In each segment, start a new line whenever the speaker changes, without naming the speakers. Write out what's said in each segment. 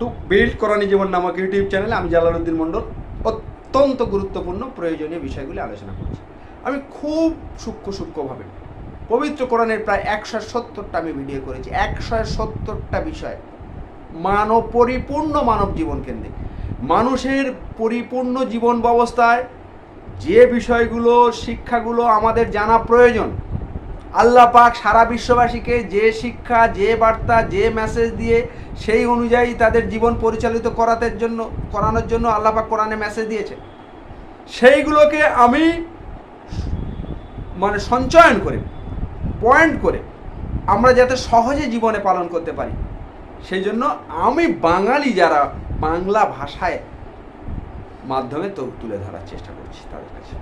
To build কোরআনি জীবন নামক YouTube চ্যানেলে আমি জালালউদ্দিন মণ্ডল অত্যন্ত গুরুত্বপূর্ণ প্রয়োজনীয় বিষয়গুলি আলোচনা করছি। আমি খুব সূক্ষ্মভাবে পবিত্র কোরআনের প্রায় 170টা আমি ভিডিও করেছি। 170টা বিষয় পরিপূর্ণ মানব জীবন কেন্দ্রিক, মানুষের পরিপূর্ণ জীবন ব্যবস্থায় যে বিষয়গুলো শিক্ষাগুলো আমাদের জানা প্রয়োজন, আল্লাহ পাক সারা বিশ্ববাসীকে যে শিক্ষা, যে বার্তা, যে মেসেজ দিয়ে সেই অনুযায়ী তাদের জীবন পরিচালিত করানোর জন্য আল্লাহ পাক কোরআনে মেসেজ দিয়েছে, সেইগুলোকে আমি সঞ্চয়ন করে পয়েন্ট করে আমরা যাতে সহজে জীবনে পালন করতে পারি, সেই জন্য আমি বাঙালি যারা বাংলা ভাষায় মাধ্যমে তো তুলে ধরার চেষ্টা করছি তাদের কাছে।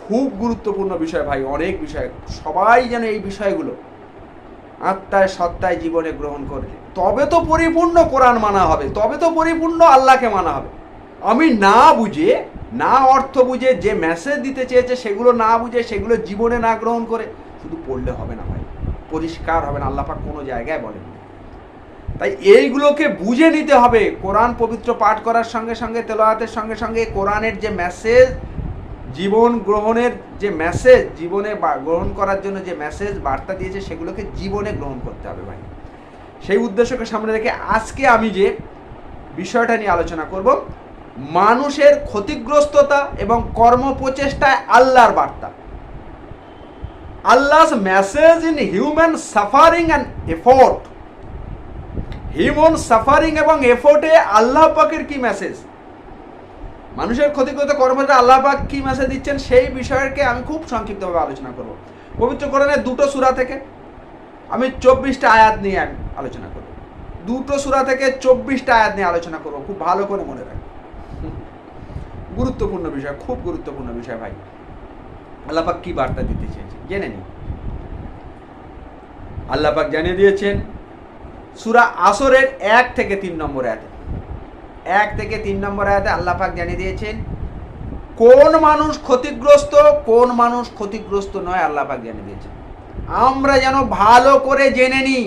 খুব গুরুত্বপূর্ণ বিষয় ভাই, অনেক বিষয়, সবাই যেন এই বিষয়গুলো আত্মায় সত্তায় জীবনে গ্রহণ করলে তবে তো পরিপূর্ণ কোরআন মানা হবে, তবে তো পরিপূর্ণ আল্লাহকে মানা হবে। আমি না বুঝে, না অর্থ বুঝে যে মেসেজ দিতে চেয়েছে সেগুলো না বুঝে, সেগুলো জীবনে না গ্রহণ করে শুধু পড়লে হবে না ভাই, পরিষ্কার হবে না। আল্লাহ পাক কোনো জায়গায় বলেন। তাই এইগুলোকে বুঝে নিতে হবে। কোরআন পবিত্র পাঠ করার সঙ্গে সঙ্গে, তেলাওয়াতের সঙ্গে সঙ্গে কোরআনের যে মেসেজ, জীবন গ্রহণের যে মেসেজ, জীবনে গ্রহণ করার জন্য যে মেসেজ বার্তা দিয়েছে সেগুলোকে জীবনে গ্রহণ করতে হবে ভাই। সেই উদ্দেশ্যকে সামনে রেখে আজকে আমি যে বিষয়টা নিয়ে আলোচনা করব, মানুষের ক্ষতিগ্রস্ততা এবং কর্মপ্রচেষ্টায় আল্লাহর বার্তা, আল্লাহ's message in human suffering and effort. Human suffering এবং এফোর্টে আল্লাহ পাকের কি মেসেজ, মানুষের ক্ষতিগ্রস্ত কর্মটা আল্লাহ পাক কি মেসেজ দিচ্ছেন, সেই বিষয়কে আমি খুব সংক্ষিপ্তভাবে আলোচনা করব। পবিত্র কোরআনের দুটো সূরা থেকে আমি 24টা আয়াত নিয়ে আলোচনা করব। দুটো সূরা থেকে 24টা আয়াত নিয়ে আলোচনা করব। খুব ভালো করে মনে রাখবেন, গুরুত্বপূর্ণ বিষয়, খুব গুরুত্বপূর্ণ বিষয় ভাই। আল্লাহ পাক কি বার্তা দিতে চেয়েছেন জেনে নিন। আল্লাহ পাক জানিয়ে দিয়েছেন সূরা আসরের 1 থেকে 3 নম্বর আয়াতে, 1 থেকে 3 নম্বর আয়াতে আল্লাহ পাক জানিয়ে দিয়েছেন কোন মানুষ ক্ষতিগ্রস্ত, কোন মানুষ ক্ষতিগ্রস্ত নয়। আল্লাহ পাক জানিয়ে দিয়েছেন আমরা যেন ভালো করে জেনে নিই,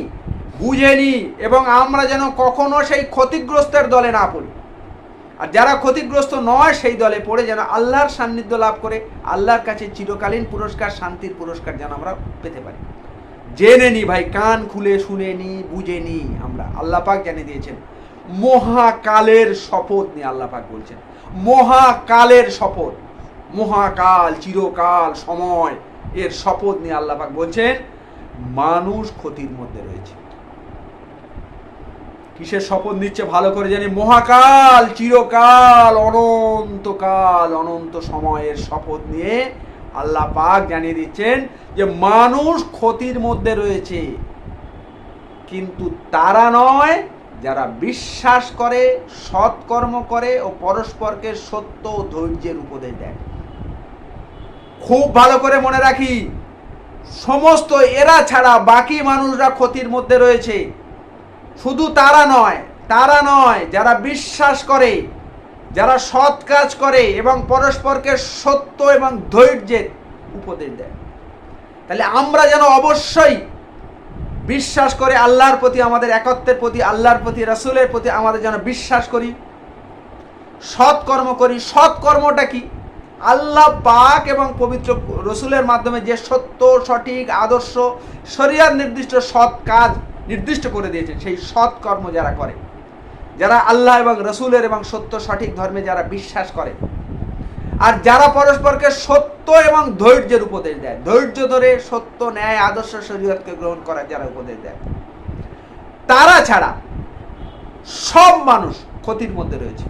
বুঝে নিই, এবং আমরা যেন কখনো সেই ক্ষতিগ্রস্তের দলে না পড়ি। আর যারা ক্ষতিগ্রস্ত নয় সেই দলে পড়ে যেন আল্লাহর সান্নিধ্য লাভ করে আল্লাহর কাছে চিরকালীন পুরস্কার, শান্তির পুরস্কার যেন আমরা পেতে পারি। জেনে নি ভাই, কান খুলে শুনে নি, বুঝে নি আমরা। আল্লাহ পাক জানিয়ে দিয়েছেন মহাকালের শপথ নিয়ে আল্লাহ পাক বলছেন, মহাকালের শপথ, মহাকাল, চিরকাল, সময় এর শপথ নিয়ে আল্লাহ পাক বলছেন মানুষ ক্ষতির মধ্যে রয়েছে। কিসের শপথ নিচ্ছে ভালো করে জানি? মহাকাল, চিরকাল, অনন্তকাল, অনন্ত সময়ের শপথ নিয়ে আল্লাহ পাক জানিয়ে দিচ্ছেন যে মানুষ ক্ষতির মধ্যে রয়েছে, কিন্তু তারা নয় যারা বিশ্বাস করে, সৎকর্ম করে ও পরস্পরকে সত্য ও ধৈর্যের উপদেশ দেয়। খুব ভালো করে মনে রাখি, সমস্ত এরা ছাড়া বাকি মানুষরা ক্ষতির মধ্যে রয়েছে। শুধু তারা নয় যারা বিশ্বাস করে, যারা সৎ কাজ করে এবং পরস্পরকে সত্য এবং ধৈর্যের উপদেশ দেয়। তাহলে আমরা যেন অবশ্যই বিশ্বাস করে আল্লাহর প্রতি, আমাদের একত্বের প্রতি, আল্লাহর প্রতি, রাসূলের প্রতি আমাদের যেন বিশ্বাস করি, সৎকর্ম করি। সৎকর্মটা কি? আল্লাহ পাক এবং পবিত্র রাসূলের মাধ্যমে যে সত্য, সঠিক, আদর্শ, শরীয়ত নির্দিষ্ট সৎ কাজ নির্দিষ্ট করে দিয়েছেন, সেই সৎকর্ম যারা করে, যারা আল্লাহ এবং রাসূলের এবং সত্য সঠিক ধর্মে যারা বিশ্বাস করে, আর যারা পরস্পরকে সত্য এবং ধৈর্যের উপদেশ দেয়, ধৈর্য ধরে সত্য, ন্যায়, আদর্শ, শরীয়তকে গ্রহণ করার যারা উপদেশ দেয়, তারা ছাড়া সব মানুষ ক্ষতির মধ্যে রয়েছে,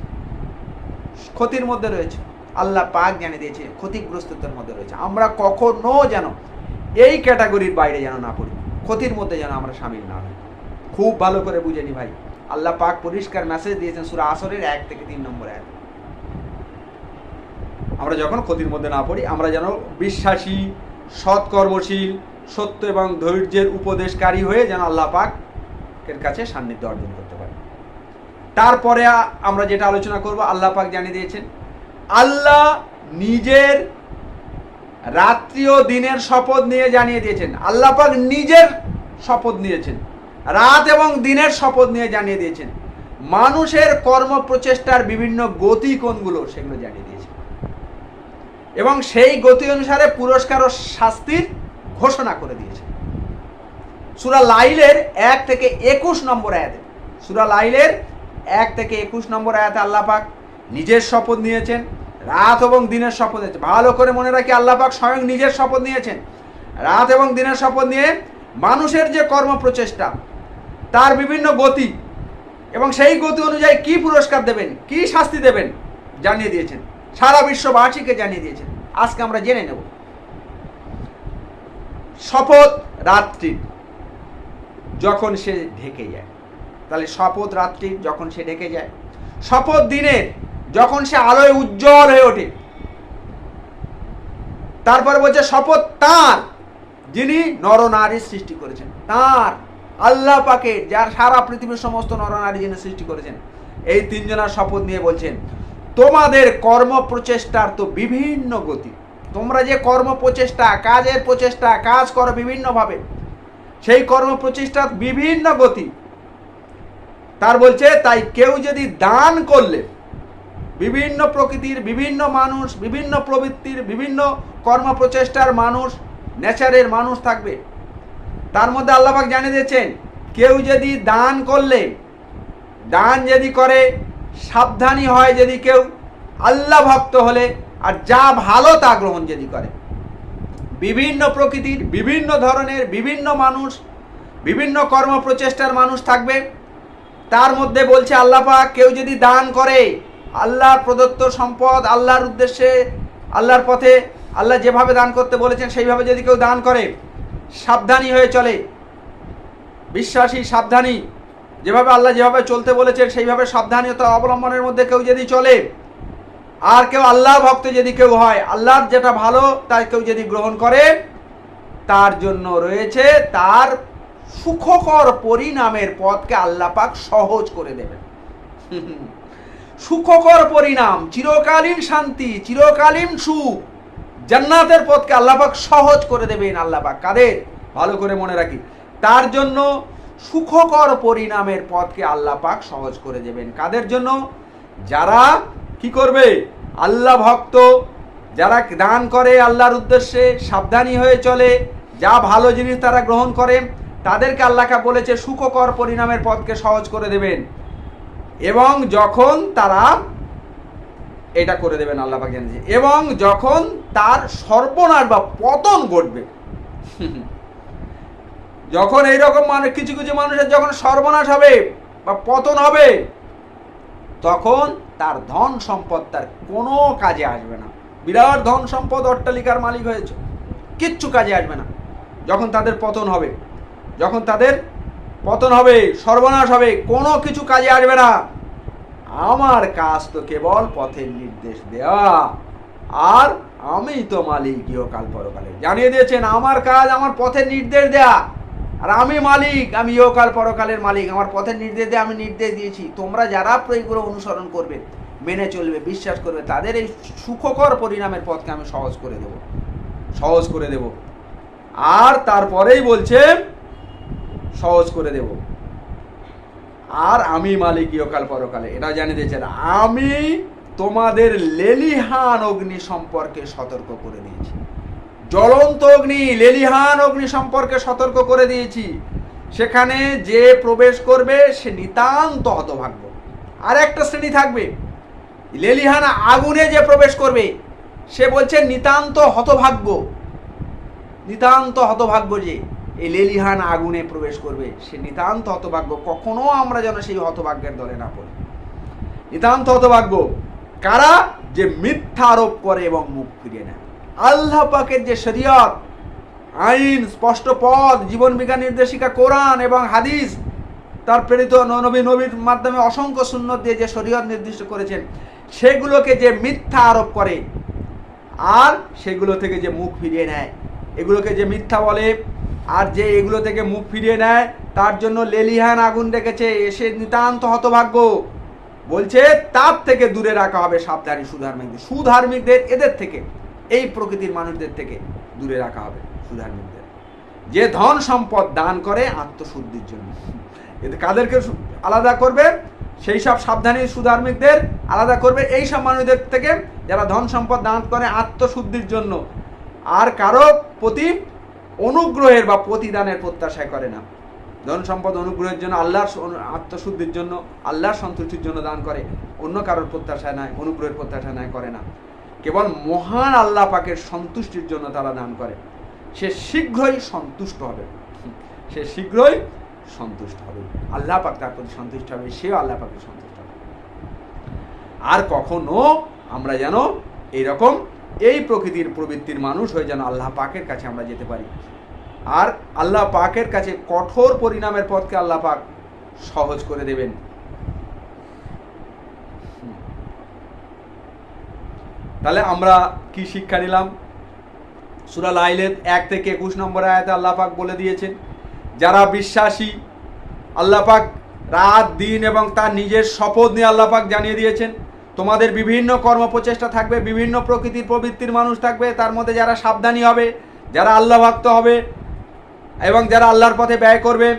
ক্ষতির মধ্যে রয়েছে। আল্লাহ পাক জানিয়ে দিয়েছে ক্ষতিগ্রস্ততার মধ্যে রয়েছে। আমরা কখনো যেন এই ক্যাটাগরির বাইরে যেন না পড়ি, ক্ষতির মধ্যে যেন আমরা শামিল না হই। খুব ভালো করে বুঝে নি ভাই। আল্লাহ পাক পরিষ্কার মেসেজ দিয়েছেন সূরা আসরের 1 থেকে 3 নম্বর আয়াত। আমরা যখন ক্ষতির মধ্যে না পড়ি, আমরা যেন বিশ্বাসী, সৎকর্মশীল, সত্য এবং ধৈর্যের উপদেশকারী হয়ে যেন আল্লাহ পাকের কাছে সান্নিধ্য অর্জন করতে পারি। তারপরে আমরা যেটা আলোচনা করব, আল্লাহ পাক জানিয়ে দিয়েছেন আল্লাহ নিজের রাত্রি ও দিনের শপথ নিয়ে জানিয়ে দিয়েছেন। আল্লাহ পাক নিজের শপথ নিয়েছেন রাত এবং দিনের শপথ নিয়ে জানিয়ে দিয়েছেন। মানুষের কর্ম প্রচেষ্টার বিভিন্ন গতি কোনগুলো সেগুলো জানিয়ে দিয়েছেন এবং সেই গতি অনুসারে পুরস্কার ও শাস্তির ঘোষণা করে দিয়েছেন। সূরা লাইলের 1 থেকে 21 নম্বর আয়াতে, সূরা লাইলের 1 থেকে 21 নম্বর আয়াতে আল্লাহ পাক নিজের শপথ নিয়েছেন, রাত এবং দিনের শপথ নিয়েছেন। ভালো করে মনে রাখি, আল্লাহ পাক স্বয়ং নিজের শপথ নিয়েছেন, রাত এবং দিনের শপথ নিয়ে মানুষের যে কর্ম প্রচেষ্টা তার বিভিন্ন গতি এবং সেই গতি অনুযায়ী কি পুরস্কার দেবেন, কি শাস্তি দেবেন জানিয়ে দিয়েছেন, সারা বিশ্ববাসীকে জানিয়ে দিয়েছেন। আজকে আমরা জেনে নেব। শপথ রাত্রি যখন সে ঢেকে যায়, তাহলে শপথ রাত্রি যখন সে ঢেকে যায়। শপথ দিনের যখন সে আলোয় উজ্জ্বল হয়ে ওঠে। তারপরে বলছে শপথ তার যিনি নরনারী সৃষ্টি করেছেন, তার আল্লাহ পাকের, যার সারা পৃথিবীর সমস্ত নরনারী যিনি সৃষ্টি করেছেন। এই তিনজনের শপথ নিয়ে বলছেন তোমাদের কর্ম প্রচেষ্টার তো বিভিন্ন গতি, তোমরা যে কর্ম প্রচেষ্টা, কাজের প্রচেষ্টা, কাজ করো বিভিন্নভাবে, সেই কর্ম প্রচেষ্টার বিভিন্ন গতি। তার বলছে তাই কেউ যদি দান করলে, বিভিন্ন প্রকৃতির, বিভিন্ন মানুষ, বিভিন্ন প্রবৃত্তির, বিভিন্ন কর্ম প্রচেষ্টার মানুষ, নেচারের মানুষ থাকবে। তার মধ্যে আল্লাহ পাক জানিয়ে দিয়েছেন কেউ যদি দান করলে, দান যদি করে, সাবধানী হয় যদি কেউ, আল্লাহ ভক্ত হলে, আর যা ভালো তা গ্রহণ যদি করে। বিভিন্ন প্রকৃতির, বিভিন্ন ধরনের, বিভিন্ন মানুষ, বিভিন্ন কর্ম প্রচেষ্টার মানুষ থাকবে। তার মধ্যে বলছে আল্লাহ পাক কেউ যদি দান করে, আল্লাহর প্রদত্ত সম্পদ আল্লাহর উদ্দেশ্যে, আল্লাহর পথে, আল্লাহ যেভাবে দান করতে বলেছেন সেইভাবে যদি কেউ দান করে, সাবধানী হয়ে চলে, বিশ্বাসী সাবধানী, যেভাবে আল্লাহ যেভাবে চলতে বলেছেন সেইভাবে সাবধানতা অবলম্বনের মধ্যে কেউ যদি চলে, আর কেউ আল্লাহ ভক্ত যদি কেউ হয়, আল্লাহর যেটা ভালো তাই কেউ যদি গ্রহণ করে, তার জন্য রয়েছে তার সুখকর পরিণামের পথকে আল্লাহ পাক সহজ করে দেবেন। সুখকর পরিণাম, চিরকালীন শান্তি, চিরকালীন সুখ, জান্নাতের পথকে আল্লাহ পাক সহজ করে দেবেন। আল্লাহ পাক কাদের? ভালো করে মনে রাখি, তার জন্য সুখকর পরিণামের পথকে আল্লাহ পাক সহজ করে দেবেন। কাদের জন্য? যারা কি করবে? আল্লাহ ভক্ত, যারা দান করে আল্লাহর উদ্দেশ্যে, সাবধানী হয়ে চলে, যা ভালো জিনিস তারা গ্রহণ করে, তাদেরকে আল্লাহকে বলেছে সুখকর পরিণামের পথকে সহজ করে দেবেন। এবং যখন তারা এটা করে দেবেন আল্লাহ পাক জানিয়েছে, এবং যখন তার সর্বনাশ বা পতন ঘটবে, যখন এইরকম মানে কিছু কিছু মানুষের যখন সর্বনাশ হবে বা পতন হবে, তখন তার ধন সম্পদ তার কোনো কাজে আসবে না। বিরাট ধন সম্পদ, অট্টালিকার মালিক হয়েছে, কিচ্ছু কাজে আসবে না। যখন তাদের পতন হবে, যখন তাদের পতন হবে, সর্বনাশ হবে, কোনো কিছু কাজে আসবে না। আমার কাজ তো কেবল পথের নির্দেশ দেওয়া, আর আমি তো মালিক ইহকাল পরকালে। জানিয়ে দিয়েছেন আমার কাজ আমার পথের নির্দেশ দেয়া, আর আমি মালিক, আমি ইহকাল পরকালের মালিক। আমার পথের নির্দেশ দিয়ে আমি নির্দেশ দিয়েছি, তোমরা যারা এইগুলো অনুসরণ করবে, মেনে চলবে, বিশ্বাস করবে, তাদের এই সুখকর পরিণামের পথকে আমি সহজ করে দেব, সহজ করে দেব। আর তারপরেই বলছে সহজ করে দেব, আর আমি মালিক ইহকাল পরকালে। এটা জানিয়ে দিয়েছেন আমি তোমাদের লেলিহান অগ্নি সম্পর্কে সতর্ক করে দিয়েছি। জ্বলন্ত অগ্নি, লেলিহান অগ্নি সম্পর্কে সতর্ক করে দিয়েছি। সেখানে যে প্রবেশ করবে সে নিতান্ত হতভাগ্য। আর একটা শ্রেণী থাকবে, লেলিহান আগুনে যে প্রবেশ করবে সে বলছে নিতান্ত হতভাগ্য, নিতান্ত হতভাগ্য। যে এই লেলিহান আগুনে প্রবেশ করবে সে নিতান্ত হতভাগ্য। কখনো আমরা যেন সেই হতভাগ্যের দলে না পড়ি। নিতান্ত হতভাগ্য কারা? যে মিথ্যা আরোপ করে এবং মুখ ফিরিয়ে নেয়। আল্লাহ পাকের যে শরীয়ত, আইন, স্পষ্ট পথ, জীবন বিজ্ঞান নির্দেশিকা কোরআন এবং হাদিস, তার প্রেরিত নবীর মাধ্যমে অসংখ্য সুন্নত দিয়ে যে শরীয়ত নির্দিষ্ট করেছেন, সেগুলোকে যে মিথ্যা আরোপ করে আর সেগুলো থেকে যে মুখ ফিরিয়ে নেয়, এগুলোকে যে মিথ্যা বলে আর যে এগুলো থেকে মুখ ফিরিয়ে নেয়, তার জন্য লেলিহান আগুন ডেকেছে, এসে নিতান্ত হতভাগ্য। বলছে তার থেকে দূরে রাখা হবে সাবধানী সুধার্মিকদের। সুধার্মিকদের, এদের থেকে, এই প্রকৃতির মানুষদের থেকে দূরে রাখা হবে সুধার্মিকদের। যে ধন সম্পদ দান করে আত্মশুদ্ধির জন্য। এতে কাদেরকে আলাদা করবে? সেই সব সাবধানী সুধার্মিকদের আলাদা করবে এই সব মানুষদের থেকে যারা ধন সম্পদ দান করে আত্মশুদ্ধির জন্য, আর কারো প্রতি অনুগ্রহের বা প্রতিদানের প্রত্যাশা করে না। ধন সম্পদ অনুগ্রহের জন্য, আল্লাহর আত্মশুদ্ধির জন্য, আল্লাহর সন্তুষ্টির জন্য দান করে, অন্য কারোর প্রত্যাশা নয়, অনুগ্রহের প্রত্যাশা নয়, করে না। কেবল মহান আল্লাহ পাকের সন্তুষ্টির জন্য তারা দান করে। সে শীঘ্রই সন্তুষ্ট হবে, সে শীঘ্রই সন্তুষ্ট হবে, আল্লাহ পাক তার প্রতি সন্তুষ্ট হবে, সেও আল্লাহ পাকের সন্তুষ্ট হবে। আর কখনো আমরা যেন এইরকম এই প্রকৃতির প্রবৃত্তির মানুষ হয়ে যেন আল্লাহ পাকের কাছে আমরা যেতে পারি। আর আল্লাহ পাকের কাছে কঠোর পরিণামের পথকে আল্লাহ পাক সহজ করে দেবেন। তাহলে আমরা কি শিক্ষা নিলাম? সূরা লাইলের 1 থেকে 21 নম্বর আয়াতে আল্লাহ পাক বলে দিয়েছেন, যারা বিশ্বাসী, আল্লাহ পাক রাত দিন এবং তার নিজের শপথ নিয়ে আল্লাহ পাক জানিয়ে দিয়েছেন, তোমাদের বিভিন্ন কর্ম প্রচেষ্টা থাকবে, বিভিন্ন প্রকৃতির প্রবৃত্তির মানুষ থাকবে, তার মধ্যে যারা সাবধানী হবে, যারা আল্লাহ ভক্ত হবে এবং যারা আল্লাহর পথে ব্যয় করবে,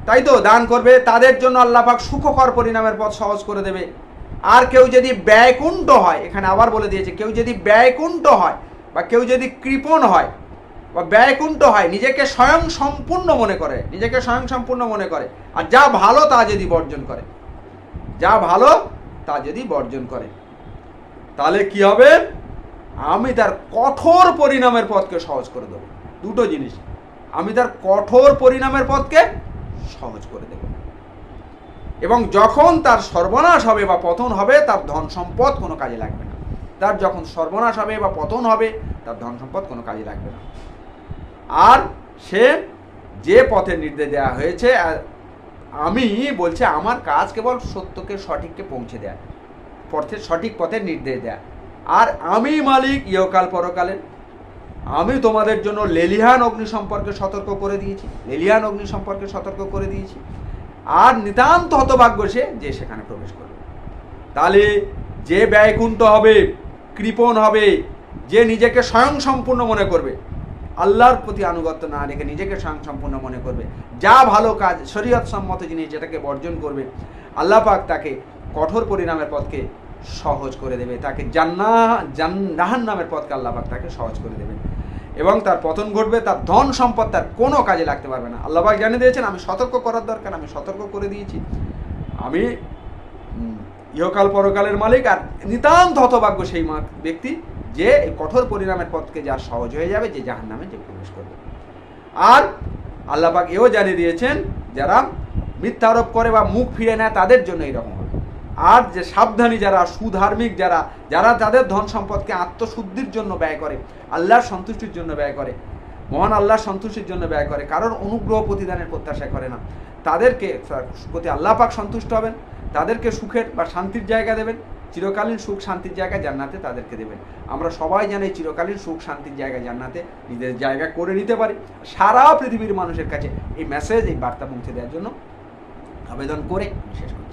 তাই তো দান করবে, তাদের জন্য আল্লাহ পাক সুখকর পরিণামের পথ সহজ করে দেবে। আর কেউ যদি ব্যয়কুণ্ঠ হয়, এখানে আবার বলে দিয়েছে, কেউ যদি ব্যয়কুণ্ঠ হয় বা কেউ যদি কৃপণ হয় বা ব্যয়কুণ্ঠ হয়, নিজেকে স্বয়ং সম্পূর্ণ মনে করে, নিজেকে স্বয়ং সম্পূর্ণ মনে করে, আর যা ভালো তা যদি বর্জন করে, যা ভালো তা যদি বর্জন করে, তাহলে কি হবে? আমি তার কঠোর পরিণামের পথকে সহজ করে দেব। দুটো জিনিস, আমি তার কঠোর পরিণামের পথকে সহজ করে দেব, এবং যখন তার সর্বনাশ হবে বা পতন হবে, তার ধন সম্পদ কোনো কাজে লাগবে না। তার যখন সর্বনাশ হবে বা পতন হবে, তার ধন সম্পদ কোনো কাজে লাগবে না। আর সে যে পথের নির্দেশ দেওয়া হয়েছে, আমি বলছি আমার কাজ কেবল সত্যকে সঠিককে পৌঁছে দেয়া, পথের সঠিক পথের নির্দেশ দেয়া। আর আমি মালিক ইহকাল পরকালের। আমি তোমাদের জন্য লেলিহান অগ্নি সম্পর্কে সতর্ক করে দিয়েছি, লেলিহান অগ্নি সম্পর্কে সতর্ক করে দিয়েছি। আর নিতান্ত হতভাগ্য সে যে সেখানে প্রবেশ করবে। তাহলে যে ব্যয়কুণ্ঠ হবে, কৃপণ হবে, যে নিজেকে স্বয়ং সম্পূর্ণ মনে করবে, আল্লাহর প্রতি আনুগত্য না রেখে নিজেকে স্বয়ং সম্পূর্ণ মনে করবে, যা ভালো কাজ শরীয়ত সম্মত জিনিস যেটাকে বর্জন করবে, আল্লাহ পাক তাকে কঠোর পরিণামের পথকে সহজ করে দেবে, তাকে জাহান্নামের পথকে আল্লাহ পাক তাকে সহজ করে দেবে, এবং তার পতন ঘটবে। তার ধন সম্পদ তার কোনো কাজে লাগতে পারবে না। আল্লাহ পাক জানিয়ে দিয়েছেন, আমি সতর্ক করার দরকার, আমি সতর্ক করে দিয়েছি। আমি ইহকাল পরকালের মালিক। আর নিতান্ত হতভাগ্য সেই ব্যক্তি যে এই কঠোর পরিণামের পথকে যা সহজ হয়ে যাবে, যে জাহান্নামে যে প্রবেশ করবে। আর আল্লাহ পাক এও জানিয়ে দিয়েছেন, যারা মিথ্যা আরোপ করে বা মুখ ফিরে নেয় তাদের জন্য এইরকম হবে। আর যে সাবধানী যারা, সুধার্মিক যারা, যারা তাদের ধন সম্পদকে আত্মশুদ্ধির জন্য ব্যয় করে, আল্লাহর সন্তুষ্টির জন্য ব্যয় করে, মহান আল্লাহর সন্তুষ্টির জন্য ব্যয় করে, কারোর অনুগ্রহ প্রতিদানের প্রত্যাশা করে না, তাদেরকে প্রতি আল্লাহ পাক সন্তুষ্ট হবেন, তাদেরকে সুখের বা শান্তির জায়গা দেবেন, চিরকালীন সুখ শান্তির জায়গা জান্নাতে তাদেরকে দেবেন। আমরা সবাই জানি চিরকালীন সুখ শান্তির জায়গা জান্নাতে নিজের জায়গা করে নিতে পারি। সারা পৃথিবীর মানুষের কাছে এই মেসেজ, এই বার্তা পৌঁছে দেওয়ার জন্য আবেদন করে শেষ করি।